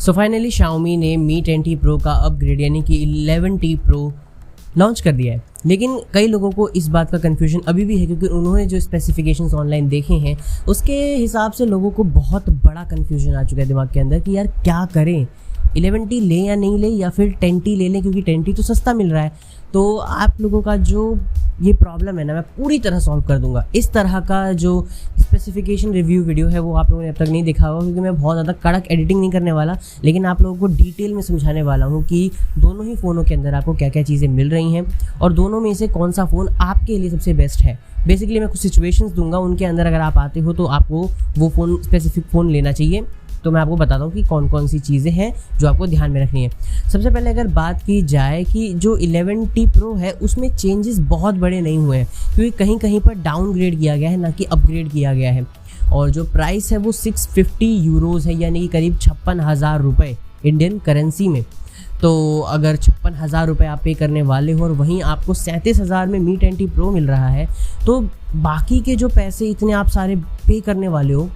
So finally Xiaomi ने Mi 10T Pro का upgrade यानी कि 11T Pro लॉन्च कर दिया है। लेकिन कई लोगों को इस बात का कन्फ्यूजन अभी भी है क्योंकि उन्होंने जो स्पेसिफिकेशंस ऑनलाइन देखे हैं उसके हिसाब से लोगों को बहुत बड़ा कन्फ्यूजन आ चुका है दिमाग के अंदर कि यार क्या करें, 11T लें या नहीं लें या फिर 10T ले लें, क्योंकि 10T तो सस्ता मिल रहा है। तो आप लोगों का जो ये प्रॉब्लम है ना, मैं पूरी तरह सॉल्व कर दूंगा। इस तरह का जो स्पेसिफिकेशन रिव्यू वीडियो है वो आप लोगों ने अब तक नहीं देखा होगा क्योंकि मैं बहुत ज़्यादा कड़क एडिटिंग नहीं करने वाला, लेकिन आप लोगों को डिटेल में समझाने वाला हूँ कि दोनों ही फ़ोनों के अंदर आपको क्या क्या चीज़ें मिल रही हैं और दोनों में से कौन सा फ़ोन आपके लिए सबसे बेस्ट है। बेसिकली मैं कुछ सिचुएशंस दूंगा, उनके अंदर अगर आप आते हो तो आपको वो फ़ोन स्पेसिफिक फ़ोन लेना चाहिए। तो मैं आपको बताता हूँ कि कौन कौन सी चीज़ें हैं जो आपको ध्यान में रखनी है। सबसे पहले अगर बात की जाए कि जो 11T Pro है उसमें चेंजेस बहुत बड़े नहीं हुए हैं क्योंकि कहीं कहीं पर डाउनग्रेड किया गया है, ना कि अपग्रेड किया गया है। और जो प्राइस है वो 650 यूरोज़ है, यानी कि करीब 56,000 रुपये इंडियन करेंसी में। तो अगर 56,000 रुपये आप पे करने वाले हो और वहीं आपको 37,000 में Mi 10T Pro मिल रहा है, तो बाकी के जो पैसे इतने आप सारे पे करने वाले हो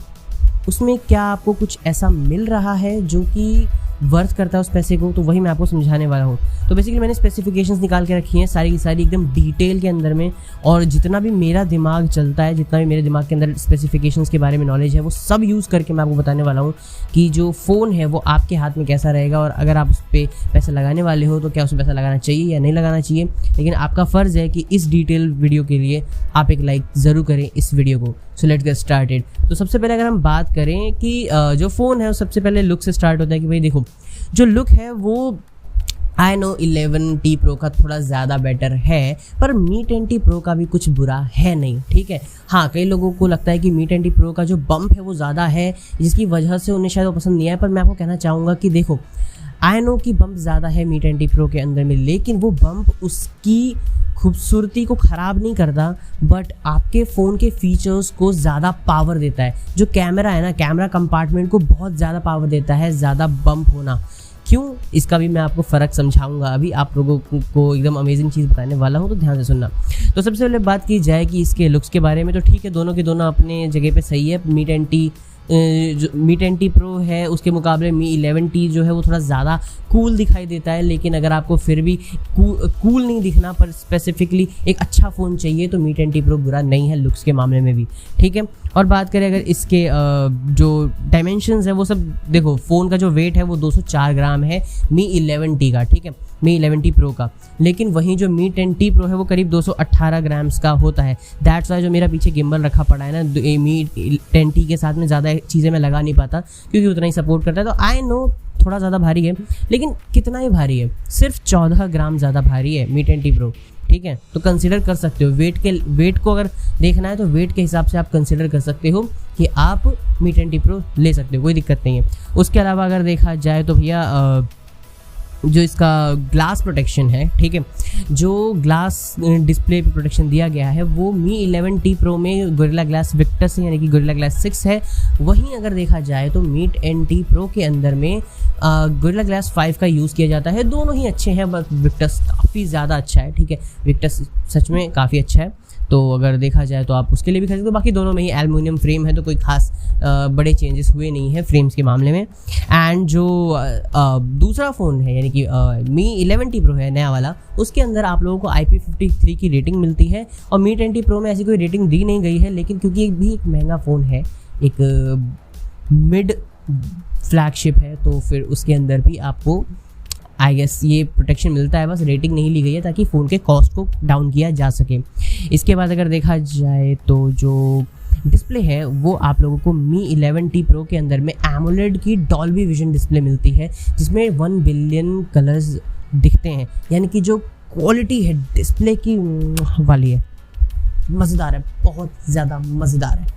उसमें क्या आपको कुछ ऐसा मिल रहा है जो कि वर्थ करता है उस पैसे को, तो वही मैं आपको समझाने वाला हूँ। तो बेसिकली मैंने स्पेसिफिकेशंस निकाल के रखी हैं सारी की सारी एकदम डिटेल के अंदर में, और जितना भी मेरा दिमाग चलता है, जितना भी मेरे दिमाग के अंदर स्पेसिफिकेशंस के बारे में नॉलेज है, वो सब यूज़ करके मैं आपको बताने वाला हूँ कि जो फ़ोन है वो आपके हाथ में कैसा रहेगा, और अगर आप उस पर पैसा लगाने वाले हो तो क्या उसमें पैसा लगाना चाहिए या नहीं लगाना चाहिए। लेकिन आपका फ़र्ज़ है कि इस डिटेल वीडियो के लिए आप एक लाइक ज़रूर करें इस वीडियो को। So let's get started. तो सबसे पहले अगर हम बात करें कि जो फ़ोन है सबसे पहले लुक से स्टार्ट होता है कि भाई देखो जो लुक है वो आई नो 11T Pro का थोड़ा ज़्यादा बेटर है, पर Mi 10T Pro का भी कुछ बुरा है नहीं, ठीक है। हाँ, कई लोगों को लगता है कि Mi 10T Pro का जो बम्प है वो ज़्यादा है जिसकी वजह से उन्हें शायद वो पसंद नहीं आया, पर मैं आपको कहना चाहूँगा कि देखो आई नो कि बम्प ज़्यादा है Mi 10T Pro के अंदर में, लेकिन वो बम्प उसकी खूबसूरती को ख़राब नहीं करता, बट आपके फ़ोन के फीचर्स को ज़्यादा पावर देता है। जो कैमरा है ना, कैमरा कंपार्टमेंट को बहुत ज़्यादा पावर देता है ज़्यादा बम्प होना। क्यों, इसका भी मैं आपको फ़र्क समझाऊंगा अभी, आप लोगों को एकदम अमेजिंग चीज़ बताने वाला हूं, तो ध्यान से सुनना। तो सबसे पहले बात की जाए कि इसके लुक्स के बारे में, तो ठीक है, दोनों के दोनों अपने जगह पे सही है। Mi 10T Pro है उसके मुकाबले Mi 11T जो है वो थोड़ा ज़्यादा कूल दिखाई देता है, लेकिन अगर आपको फिर भी कूल नहीं दिखना पर स्पेसिफिकली एक अच्छा फ़ोन चाहिए तो Mi 10T Pro बुरा नहीं है लुक्स के मामले में भी, ठीक है। और बात करें अगर इसके जो डायमेंशंस है वो सब देखो, फ़ोन का जो वेट है वो 204 ग्राम है Mi 11T का, ठीक है, Mi 11T Pro का। लेकिन वहीं जो Mi 10T Pro है वो करीब 218 ग्राम्स का होता है। दैट्स वाई जो मेरा पीछे गिम्बल रखा पड़ा है ना, Mi 10T के साथ में ज़्यादा चीज़ें मैं लगा नहीं पाता क्योंकि उतना ही सपोर्ट करता है। तो आई नो थोड़ा ज़्यादा भारी है, लेकिन कितना ही भारी है, सिर्फ 14 ग्राम ज़्यादा भारी है Mi 10T Pro, ठीक है। तो कंसिडर कर सकते हो वेट को अगर देखना है तो वेट के हिसाब से आप कंसिडर कर सकते हो कि आप Mi 10T Pro ले सकते हो, कोई दिक्कत नहीं है। उसके अलावा अगर देखा जाए तो भैया जो इसका ग्लास प्रोटेक्शन है, ठीक है, जो ग्लास डिस्प्ले पे प्रोटेक्शन दिया गया है वो Mi 11T Pro में गोरिल्ला ग्लास विक्टस है, यानी कि गोरिल्ला ग्लास 6 है। वहीं अगर देखा जाए तो Mi 10T Pro के अंदर में गोरिल्ला ग्लास 5 का यूज़ किया जाता है। दोनों ही अच्छे हैं, बस विक्टस काफ़ी ज़्यादा अच्छा है, ठीक है, विक्टस सच में काफ़ी अच्छा है। तो अगर देखा जाए तो आप उसके लिए भी खरीद सकते हो। बाकी दोनों में ही एल्युमिनियम फ्रेम है, तो कोई खास बड़े चेंजेस हुए नहीं है फ्रेम्स के मामले में। एंड जो दूसरा फ़ोन है यानी कि Mi 11T Pro है नया वाला, उसके अंदर आप लोगों को IP53 की रेटिंग मिलती है, और Mi 10T Pro में ऐसी कोई रेटिंग दी नहीं गई है, लेकिन क्योंकि एक महंगा फ़ोन है, एक मिड फ्लैगशिप है, तो फिर उसके अंदर भी आपको आई गेस ये प्रोटेक्शन मिलता है, बस रेटिंग नहीं ली गई है ताकि फ़ोन के कॉस्ट को डाउन किया जा सके। इसके बाद अगर देखा जाए तो जो डिस्प्ले है वो आप लोगों को Mi 11T Pro के अंदर में AMOLED की डॉल्बी विजन डिस्प्ले मिलती है जिसमें 1 बिलियन कलर्स दिखते हैं, यानी कि जो क्वालिटी है डिस्प्ले की वाली है, मज़ेदार है, बहुत ज़्यादा मज़ेदार है।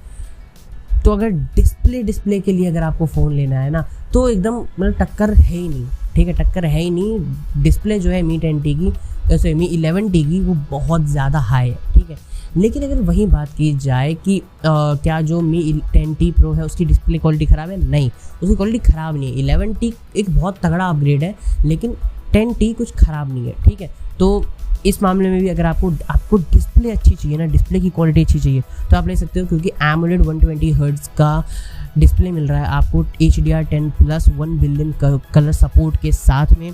तो अगर डिस्प्ले के लिए अगर आपको फ़ोन लेना है ना तो एकदम मतलब टक्कर है ही नहीं, ठीक है, टक्कर है ही नहीं। डिस्प्ले जो है Mi 10T की, जैसे Mi 11T की, वो बहुत ज़्यादा हाई है, ठीक है। लेकिन अगर वही बात की जाए कि क्या जो Mi 10T Pro है उसकी डिस्प्ले क्वालिटी ख़राब है, नहीं, उसकी क्वालिटी ख़राब नहीं है। 11T एक बहुत तगड़ा अपग्रेड है, लेकिन 10T कुछ ख़राब नहीं है, ठीक है। तो इस मामले में भी अगर आपको डिस्प्ले अच्छी चाहिए ना, डिस्प्ले की क्वालिटी अच्छी चाहिए, तो आप ले सकते हो, क्योंकि AMOLED 120 हर्ट्ज़ का डिस्प्ले मिल रहा है आपको HDR10 plus 1 billion colour support के साथ में,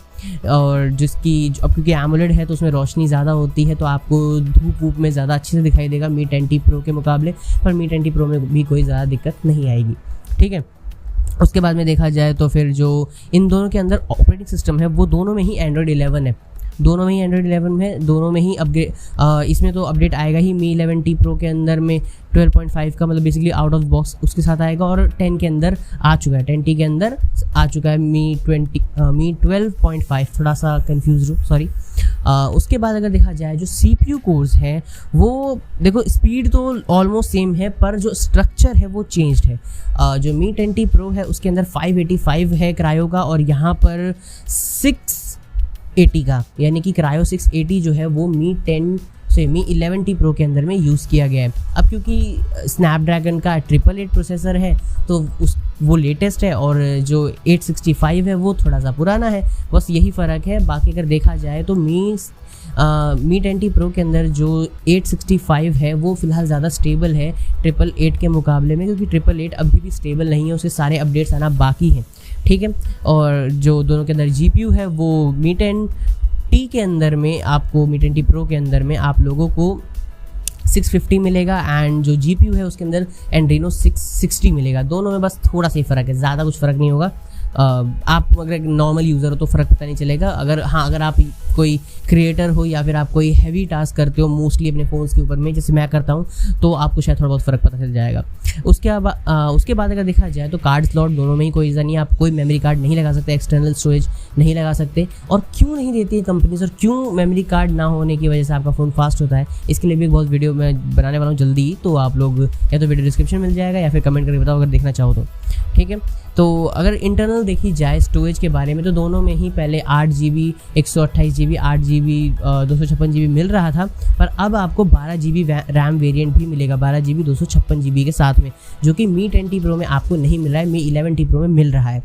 और जिसकी अब क्योंकि एमोलेड है तो उसमें रोशनी ज़्यादा होती है तो आपको धूप वूप में ज़्यादा अच्छे से दिखाई देगा मी 10T Pro के मुकाबले, पर मी 10T Pro में भी कोई ज़्यादा दिक्कत नहीं आएगी, ठीक है। उसके बाद में देखा जाए तो फिर जो इन दोनों के अंदर ऑपरेटिंग सिस्टम है वो दोनों में ही एंड्रॉयड 11 है, दोनों में ही एंड्रॉयड 11 है, दोनों में ही अपग्रेड इसमें तो अपडेट आएगा ही मी 11T Pro के अंदर में 12.5 का, मतलब बेसिकली आउट ऑफ बॉक्स उसके साथ आएगा, और 10 के अंदर आ चुका है, 10T के अंदर आ चुका है मी 12.5, थोड़ा सा कंफ्यूज हूँ, सॉरी। उसके बाद अगर देखा जाए जो CPU कोर्स हैं वो देखो स्पीड तो ऑलमोस्ट सेम है, पर जो स्ट्रक्चर है वो चेंज्ड है। जो मी 10T Pro है उसके अंदर 585 है क्रायो का, और यहाँ पर 680 का, यानी कि क्रायो 680 जो है वो मी 11T Pro के अंदर में यूज़ किया गया है। अब क्योंकि स्नैपड्रैगन का 888 प्रोसेसर है तो वो लेटेस्ट है, और जो 865 है वो थोड़ा सा पुराना है, बस यही फ़र्क है। बाकी अगर देखा जाए तो मी 10T Pro के अंदर जो 865 है वो फ़िलहाल ज़्यादा स्टेबल है 888 के मुकाबले में, क्योंकि 888 अभी भी स्टेबल नहीं है, उसके सारे अपडेट्स आना बाकी हैं, ठीक है। और जो दोनों के अंदर GPU है वो मी 10T के अंदर में आपको मी 10T Pro के अंदर में आप लोगों को 650 मिलेगा, एंड जो GPU है उसके अंदर एंड्रीनो 660 मिलेगा। दोनों में बस थोड़ा सा ही फ़र्क है, ज़्यादा कुछ फ़र्क नहीं होगा। आप अगर नॉर्मल यूज़र हो तो फ़र्क पता नहीं चलेगा। अगर आप कोई क्रिएटर हो या फिर आप कोई हैवी टास्क करते हो मोस्टली अपने फ़ोन्स के ऊपर में, जैसे मैं करता हूँ, तो आपको शायद थोड़ा बहुत फ़र्क पता चल जाएगा। उसके बाद अगर देखा जाए तो कार्ड स्लॉट दोनों में ही कोई ईज़ा नहीं है, आप कोई मेमोरी कार्ड नहीं लगा सकते, एक्सटर्नल स्टोरेज नहीं लगा सकते। और क्यों नहीं देती है कंपनीज, और क्यों मेमोरी कार्ड ना होने की वजह से आपका फ़ोन फास्ट होता है, इसके लिए भी एक बहुत वीडियो मैं बनाने वाला हूँ जल्दी, तो आप लोग या तो वीडियो डिस्क्रिप्शन मिल जाएगा या फिर कमेंट करके बताओ अगर देखना चाहो तो, ठीक है। तो अगर इंटरनल देखी जाए स्टोरेज के बारे में तो दोनों में ही पहले 8GB 128GB 8GB 256GB मिल रहा था, पर अब आपको 12GB रैम वेरिएंट भी मिलेगा, 12GB 256GB के साथ में, जो कि मी 10T Pro में आपको नहीं मिल रहा है, मी 11T Pro में मिल रहा है।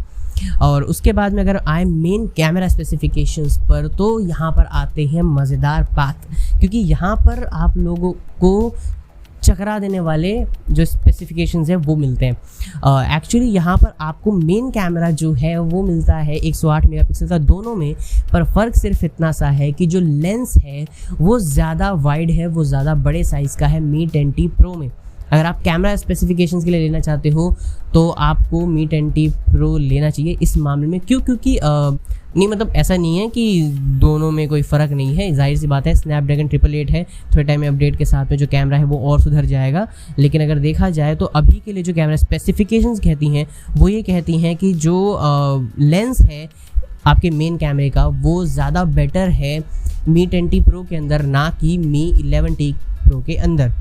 और उसके बाद में अगर आए मेन कैमरा स्पेसिफिकेशंस पर, तो यहाँ पर आते हैं मज़ेदार बात, क्योंकि यहाँ पर आप लोगों को चकरा देने वाले जो स्पेसिफिकेशंस हैं वो मिलते हैं। एक्चुअली यहाँ पर आपको मेन कैमरा जो है वो मिलता है 108 मेगापिक्सल का दोनों में, पर फ़र्क सिर्फ इतना सा है कि जो लेंस है वो ज़्यादा वाइड है, वो ज़्यादा बड़े साइज़ का है मी 10T Pro में। अगर आप कैमरा स्पेसिफिकेशंस के लिए लेना चाहते हो तो आपको मी 10T Pro लेना चाहिए इस मामले में। क्योंकि नहीं, मतलब ऐसा नहीं है कि दोनों में कोई फ़र्क नहीं है, जाहिर सी बात है स्नैपड्रैगन 888 है, थोड़े टाइम में अपडेट के साथ में जो कैमरा है वो और सुधर जाएगा। लेकिन अगर देखा जाए तो अभी के लिए जो कैमरा स्पेसिफिकेशंस कहती हैं वो ये कहती हैं कि जो लेंस है आपके मेन कैमरे का वो ज़्यादा बेटर है मी 10T Pro के अंदर, ना कि मी 11T Pro के अंदर।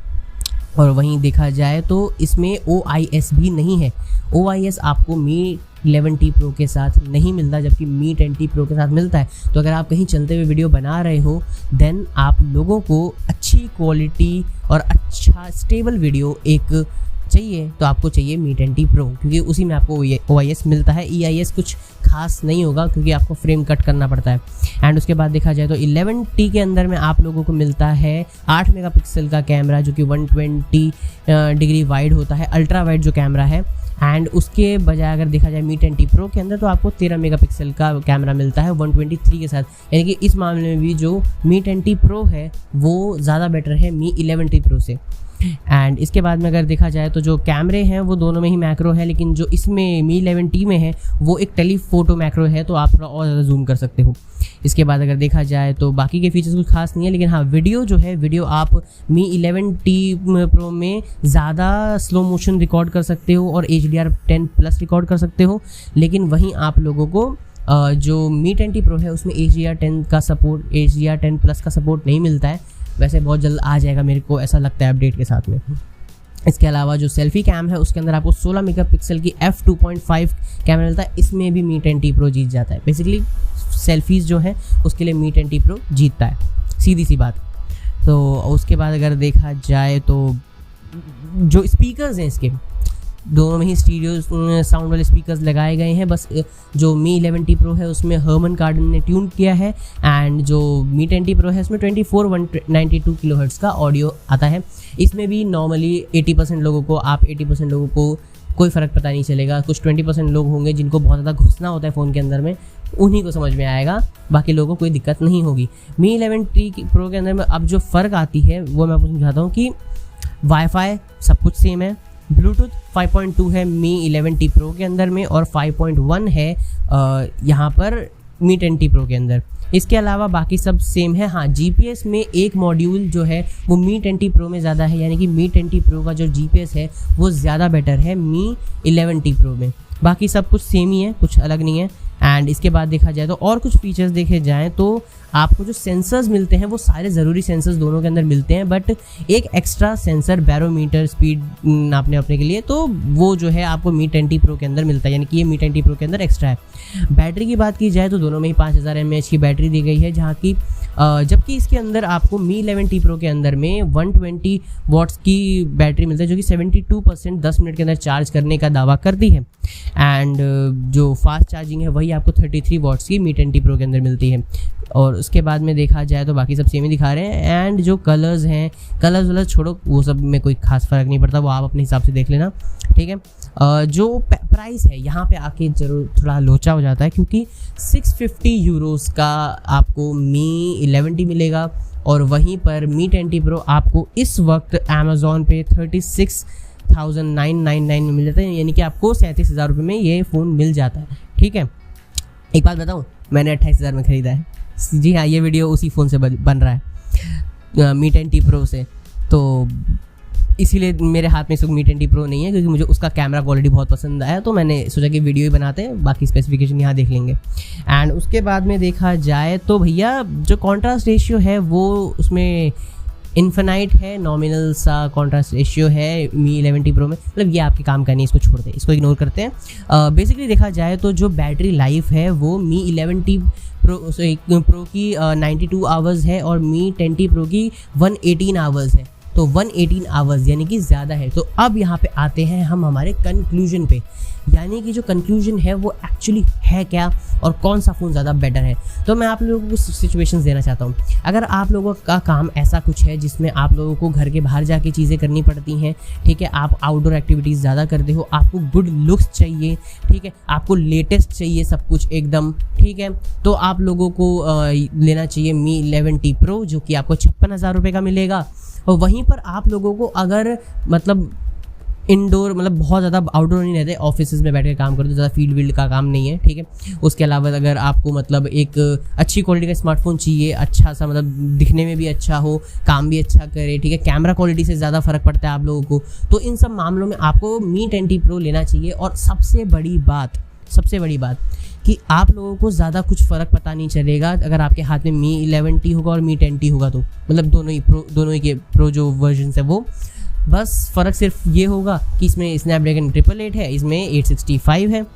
और वहीं देखा जाए तो इसमें OIS भी नहीं है, OIS आपको मी 11T Pro के साथ नहीं मिलता, जबकि मी 10T Pro के साथ मिलता है। तो अगर आप कहीं चलते हुए वीडियो बना रहे हो देन आप लोगों को अच्छी क्वालिटी और अच्छा स्टेबल वीडियो एक चाहिए, तो आपको चाहिए मी 10T Pro, क्योंकि उसी में आपको OIS मिलता है। EIS कुछ खास नहीं होगा क्योंकि आपको फ्रेम कट करना पड़ता है। एंड उसके बाद देखा जाए तो 11T के अंदर में आप लोगों को मिलता है 8 मेगापिक्सल का कैमरा, जो कि 120 डिग्री वाइड होता है, अल्ट्रा वाइड जो कैमरा है। एंड उसके बजाय अगर देखा जाए मी 10T Pro के अंदर तो आपको 13 मेगापिक्सल का कैमरा मिलता है 123 के साथ, यानी कि इस मामले में भी जो मी 10T Pro है वो ज़्यादा बेटर है मी 11T Pro से। एंड इसके बाद में अगर देखा जाए तो जो कैमरे हैं वो दोनों में ही मैक्रो है, लेकिन जो इसमें मी 11T में है वो एक टेलीफोटो मैक्रो है, तो आप थोड़ा और ज़्यादा जूम कर सकते हो। इसके बाद अगर देखा जाए तो बाकी के फीचर्स कुछ खास नहीं है, लेकिन हाँ वीडियो जो है, वीडियो आप मी 11T Pro में ज़्यादा स्लो मोशन रिकॉर्ड कर सकते हो और HDR10 प्लस रिकॉर्ड कर सकते हो। लेकिन वहीं आप लोगों को जो मी 10T Pro है उसमें HDR10 का सपोर्ट, HDR10 प्लस का सपोर्ट नहीं मिलता है। वैसे बहुत जल्द आ जाएगा, मेरे को ऐसा लगता है अपडेट के साथ में। इसके अलावा जो सेल्फी कैम है उसके अंदर आपको 16 मेगापिक्सल की f2.5 कैमरा मिलता है, इसमें भी मी 10T Pro जीत जाता है। बेसिकली सेल्फीज़ जो है उसके लिए मी 10T Pro जीतता है, सीधी सी बात। तो उसके बाद अगर देखा जाए तो जो स्पीकर्स हैं इसके दोनों में ही स्टीरियो साउंड वाले स्पीकर्स लगाए गए हैं। बस जो मी 11T Pro है उसमें हर्मन कार्डन ने ट्यून किया है, एंड जो मी 10T Pro है उसमें 2492 किलोहर्ट्ज़ का ऑडियो आता है। इसमें भी नॉर्मली 80% लोगों को कोई फ़र्क पता नहीं चलेगा। कुछ 20% लोग होंगे जिनको बहुत ज़्यादा घुसना होता है फ़ोन के अंदर में, उन्हीं को समझ में आएगा, बाकी लोगों को कोई दिक्कत नहीं होगी। मी 11T Pro के अंदर में अब जो फ़र्क आती है वो मैं आपको समझाता हूँ कि वाईफाई सब कुछ सेम है, ब्लूटूथ 5.2 है मी 11T Pro के अंदर में और 5.1 है यहाँ पर मी 10T Pro के अंदर। इसके अलावा बाकी सब सेम है। हाँ, GPS में एक मॉड्यूल जो है वो मी 10T Pro में ज़्यादा है, यानी कि मी 10T Pro का जो GPS है वो ज़्यादा बेटर है मी 11T Pro में। बाकी सब कुछ सेम ही है, कुछ अलग नहीं है। एंड इसके बाद देखा जाए तो और कुछ फीचर्स देखे जाएँ तो आपको जो सेंसर्स मिलते हैं वो सारे ज़रूरी सेंसर्स दोनों के अंदर मिलते हैं, बट एक एक्स्ट्रा सेंसर बैरोमीटर स्पीड नापने अपने के लिए, तो वो जो है आपको मी 10T Pro के अंदर मिलता है, यानी कि ये मी 10T Pro के अंदर एक्स्ट्रा है। बैटरी की बात की जाए तो दोनों में ही 5000 mAh की बैटरी दी गई है, जहाँ की जबकि इसके अंदर आपको मी 11T Pro के अंदर में 120 वॉट्स की बैटरी मिलती है, जो कि 72% 10 मिनट के अंदर चार्ज करने का दावा करती है। एंड जो फास्ट चार्जिंग है वही आपको 33 वॉट्स की मी 10T Pro के अंदर मिलती है। और उसके बाद में देखा जाए तो बाकी सब सेम ही दिखा रहे हैं। एंड जो कलर्स हैं, कलर्स छोड़ो, वो सब में कोई खास फ़र्क नहीं पड़ता, वो आप अपने हिसाब से देख लेना, ठीक है। जो प्राइस है यहाँ पे आके जरूर थोड़ा लोचा हो जाता है, क्योंकि 650 यूरोज़ का आपको मी 11T मिलेगा और वहीं पर मी 10T Pro आपको इस वक्त अमेज़ॉन पे 36,999 में मिल जाता है, यानी कि आपको 37,000 रुपये में ये फ़ोन मिल जाता है, ठीक है। एक बात बताऊँ, मैंने 28,000 में ख़रीदा है। जी हाँ, ये वीडियो उसी फ़ोन से बन रहा है, मी 10T Pro से, तो इसीलिए मेरे हाथ में इस वक्त मी 10T Pro नहीं है, क्योंकि मुझे उसका कैमरा क्वालिटी बहुत पसंद आया, तो मैंने सोचा कि वीडियो ही बनाते हैं, बाकी स्पेसिफिकेशन यहाँ देख लेंगे। एंड उसके बाद में देखा जाए तो भैया जो कॉन्ट्रास्ट रेशियो है वो उसमें इन्फिनाइट है, नॉमिनल सा कॉन्ट्रास्ट रेशियो है मी 11T Pro में, मतलब ये आपके काम का नहीं, इसको छोड़ दें, इसको इग्नोर करते हैं। बेसिकली देखा जाए तो जो बैटरी लाइफ है वो मी 11T Pro की 92 आवर्स है और मी 10T Pro की 118 आवर्स है, तो 118 आवर्स यानी कि ज़्यादा है। तो अब यहाँ पे आते हैं हम हमारे कंक्लूजन पे, यानी कि जो कंक्लूजन है वो एक्चुअली है क्या और कौन सा फ़ोन ज़्यादा बेटर है। तो मैं आप लोगों को सिचुएशंस देना चाहता हूँ। अगर आप लोगों का काम ऐसा कुछ है जिसमें आप लोगों को घर के बाहर जाके चीज़ें करनी पड़ती हैं, ठीक है, आप आउटडोर एक्टिविटीज़ ज़्यादा करते हो, आपको गुड लुक्स चाहिए, ठीक है, आपको लेटेस्ट चाहिए सब कुछ एकदम, ठीक है, तो आप लोगों को लेना चाहिए मी 11T Pro, जो कि आपको 56,000 रुपये का मिलेगा। और वहीं पर आप लोगों को अगर मतलब इंडोर मतलब बहुत ज़्यादा आउटडोर नहीं रहते, ऑफिस में बैठ के काम करते, ज़्यादा फील्ड का काम नहीं है, ठीक है। उसके अलावा अगर आपको मतलब एक अच्छी क्वालिटी का स्मार्टफोन चाहिए, अच्छा सा मतलब दिखने में भी अच्छा हो, काम भी अच्छा करे, ठीक है, कैमरा क्वालिटी से ज़्यादा फ़र्क पड़ता है आप लोगों को, तो इन सब मामलों में आपको मी 10T Pro लेना चाहिए। और सबसे बड़ी बात कि आप लोगों को ज़्यादा कुछ फ़र्क पता नहीं चलेगा अगर आपके हाथ में मी 11T होगा और मी 10T होगा, तो मतलब दोनों ही के प्रो जो वर्जन है वो, बस फ़र्क सिर्फ ये होगा कि इसमें स्नैपड्रैगन 888 है, इसमें 865 है,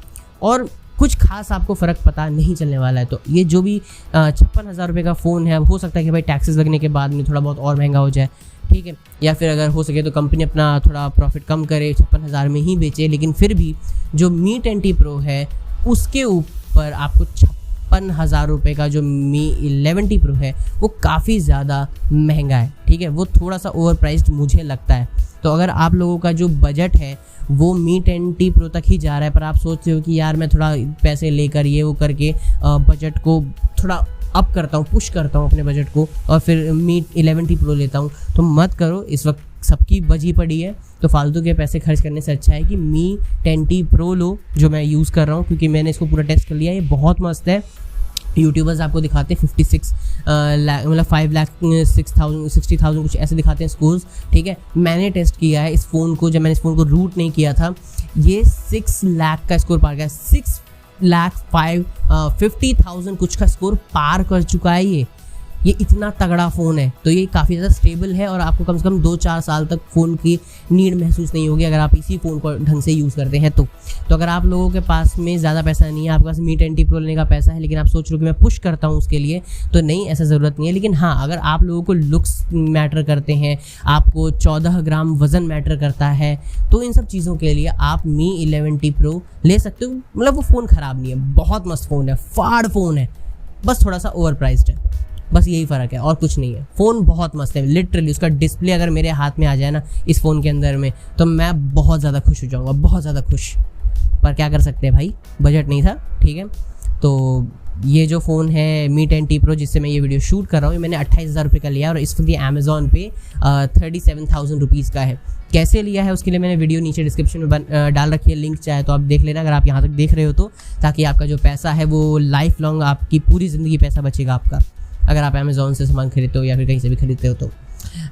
और कुछ खास आपको फ़र्क पता नहीं चलने वाला है। तो ये जो भी 56,000 रुपये का फ़ोन है, हो सकता है कि भाई टैक्सेस लगने के बाद में थोड़ा बहुत और महंगा हो जाए, ठीक है, या फिर अगर हो सके तो कंपनी अपना थोड़ा प्रॉफिट कम करे, 56,000 में ही बेचे, लेकिन फिर भी जो मी 10T Pro है उसके ऊपर आपको 56,000 रुपये का जो मी 11T Pro है वो काफ़ी ज़्यादा महंगा है, ठीक है, वो थोड़ा सा ओवर प्राइस्ड मुझे लगता है। तो अगर आप लोगों का जो बजट है वो मी 10T Pro तक ही जा रहा है, पर आप सोचते हो कि यार मैं थोड़ा पैसे लेकर ये वो करके बजट को थोड़ा अप करता हूँ, पुश करता हूँ अपने बजट को और फिर मी 11T Pro लेता हूँ, तो मत करो। इस वक्त सबकी बजी पड़ी है, तो फालतू के पैसे खर्च करने से अच्छा है कि मी 10T Pro लो, जो मैं यूज़ कर रहा हूँ, क्योंकि मैंने इसको पूरा टेस्ट कर लिया, ये बहुत मस्त है। यूट्यूबर्स आपको दिखाते हैं 56 लाख मतलब 5,60,000 कुछ ऐसे दिखाते हैं स्कोर्स, ठीक है। मैंने टेस्ट किया है इस फ़ोन को, जब मैंने इस फ़ोन को रूट नहीं किया था, ये 6 लाख का स्कोर पार गया, 6,50,000 कुछ का स्कोर पार कर चुका है। ये इतना तगड़ा फ़ोन है, तो ये काफ़ी ज़्यादा स्टेबल है और आपको कम से कम 2-4 साल तक फ़ोन की नीड महसूस नहीं होगी अगर आप इसी फ़ोन को ढंग से यूज़ करते हैं। तो अगर आप लोगों के पास में ज़्यादा पैसा नहीं है, आपके पास मी 10T Pro लेने का पैसा है, लेकिन आप सोच रहे हो कि मैं पुश करता हूँ उसके लिए, तो नहीं, ऐसा ज़रूरत नहीं है। लेकिन हाँ, अगर आप लोगों को लुक्स मैटर करते हैं, आपको 14 ग्राम वज़न मैटर करता है, तो इन सब चीज़ों के लिए आप मी 11T Pro ले सकते हो। मतलब वो फ़ोन ख़राब नहीं है, बहुत मस्त फ़ोन है, फाड़ फ़ोन है, बस थोड़ा सा ओवर प्राइस्ड है। बस यही फ़र्क है और कुछ नहीं है। फ़ोन बहुत मस्त है, लिटरली उसका डिस्प्ले अगर मेरे हाथ में आ जाए ना इस फ़ोन के अंदर में, तो मैं बहुत ज़्यादा खुश हो जाऊँगा, बहुत ज़्यादा खुश। पर क्या कर सकते हैं भाई, बजट नहीं था, ठीक है। तो ये जो फ़ोन है Mi 10T Pro जिससे मैं ये वीडियो शूट कर रहा हूँ, ये मैंने 28,000 रुपये का लिया और इस वक्त ये अमेज़ॉन पे 37,000 रुपीज़ का है। कैसे लिया है उसके लिए मैंने वीडियो नीचे डिस्क्रिप्शन में डाल रखी है, लिंक चाहे तो आप देख लेना अगर आप यहाँ तक देख रहे हो तो, ताकि आपका जो पैसा है वो लाइफ लॉन्ग, आपकी पूरी ज़िंदगी पैसा बचेगा आपका, अगर आप अमेज़ॉन से सामान खरीदते हो या फिर कहीं से भी खरीदते हो तो।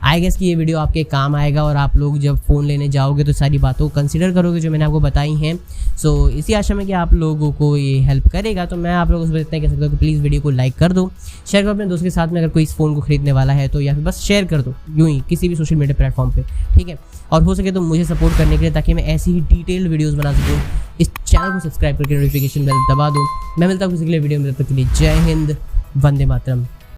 आई गेस कि ये वीडियो आपके काम आएगा और आप लोग जब फ़ोन लेने जाओगे तो सारी बातों को कंसिडर करोगे जो मैंने आपको बताई हैं। सो इसी आशा में कि आप लोगों को ये हेल्प करेगा, तो मैं आप लोगों से इतना कह सकता हूँ कि प्लीज़ वीडियो को लाइक कर दो, शेयर करो अपने दोस्त के साथ में, अगर कोई इस फ़ोन को खरीदने वाला है तो, या फिर बस शेयर कर दो यूँ ही किसी भी सोशल मीडिया प्लेटफॉर्म पर, ठीक है। और हो सके तो मुझे सपोर्ट करने के लिए, ताकि मैं ऐसी ही डिटेल्ड वीडियोज़ बना सकूँ, इस चैनल को सब्सक्राइब करके नोटिफिकेशन बेल दबा दूँ। मैं मिलता हूँ किसी के लिए वीडियो में, तब तक के लिए जय हिंद, वंदे मातरम।